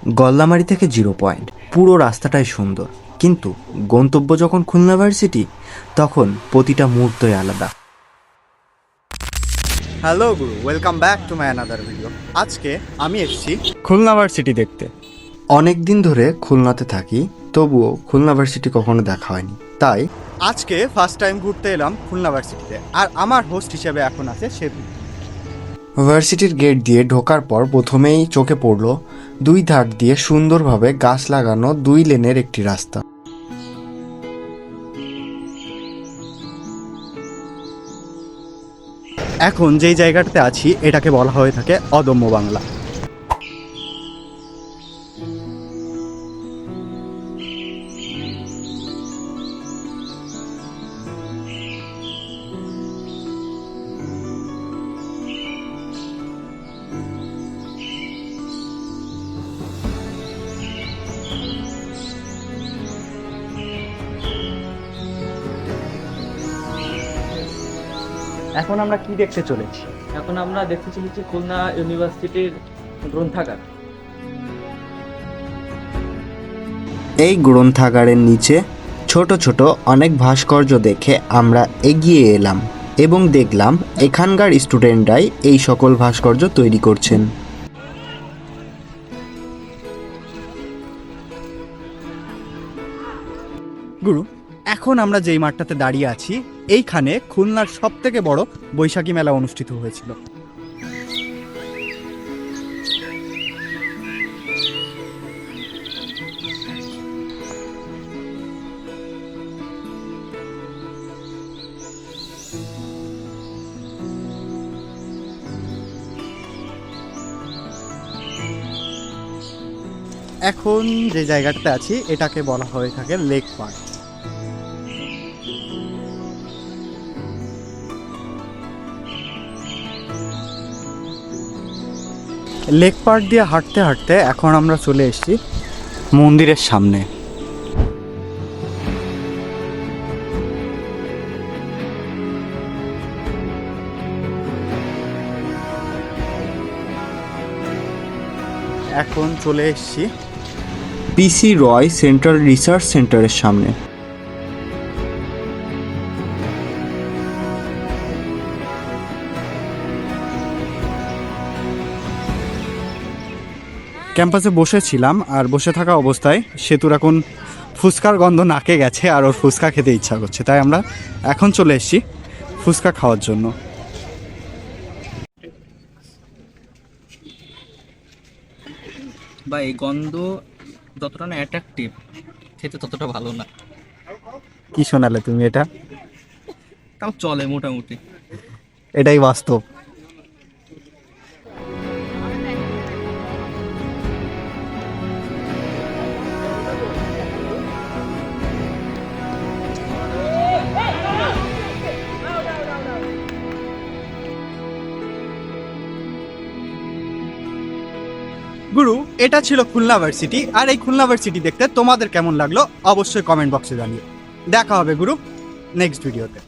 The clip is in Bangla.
গল্লামারি থেকে 0 পয়েন্ট, পুরো রাস্তাটাই সুন্দর, কিন্তু গন্তব্য যখন খুলনা ভার্সিটি তখন প্রতিটা মুহূর্তই আলাদা। Hello Guru, welcome back to my another video. আজকে আমি এসেছি খুলনা ভার্সিটি দেখতে। অনেক দিন ধরে খুলনাতে থাকি, তবুও খুলনা ভার্সিটি কখনো দেখা হয়নি, তাই আজকে ফার্স্ট টাইম ঘুরতে এলাম খুলনা ভার্সিটিতে। আর আমার হোস্ট হিসেবে এখন আছে সেতু। ভার্সিটির গেট দিয়ে ঢোকার পর প্রথমেই চোখে পড়ল দুই ধার দিয়ে সুন্দরভাবে গাছ লাগানো 2 লেনের একটি রাস্তা। এখন যেই জায়গাটাতে আছি এটাকে বলা হয়ে থাকে অদম্য বাংলা। এখন আমরা কি দেখতে চলেছি? এখন আমরা দেখতে চলেছি খুলনা ইউনিভার্সিটির গ্রন্থাগার। এই গ্রন্থাগারের নিচে ছোট ছোট অনেক ভাস্কর্য দেখে আমরা এগিয়ে এলাম এবং দেখলাম এখানকার স্টুডেন্টরাই এই সকল ভাস্কর্য তৈরি করছেন। গুরু, এখন আমরা যেই মাঠটাতে দাঁড়িয়ে আছি এইখানে খুলনার সবথেকে বড় বৈশাখী মেলা অনুষ্ঠিত হয়েছিল। এখন যে জায়গাটাতে আছি এটাকে বলা হয়ে থাকে লেক পার্ক। লেক পার্ক দিয়ে হাঁটতে হাঁটতে এখন আমরা চলে এসেছি মন্দিরের সামনে। এখন চলে এসেছি পিসি রয় সেন্ট্রাল রিসার্চ সেন্টারের সামনে। ক্যাম্পাসে বসেছিলাম আর বসে থাকা অবস্থায় সেতুর এখন ফুচকার গন্ধ নাকে গেছে আর ওর ফুচকা খেতে ইচ্ছা করছে, তাই আমরা এখন চলে এসেছি ফুচকা খাওয়ার জন্য। বা এই গন্ধ যতটা না অ্যাট্রাকটিভ, খেতে ততটা ভালো না। কি শোনালে তুমি এটা? তাও চলে মোটামুটি। এটাই বাস্তব। গুরু, এটা ছিল খুলনা ভার্সিটি। আর এই খুলনা ভার্সিটি দেখতে তোমাদের কেমন লাগলো অবশ্যই কমেন্ট বক্সে জানিও। দেখা হবে গুরু নেক্সট ভিডিওতে।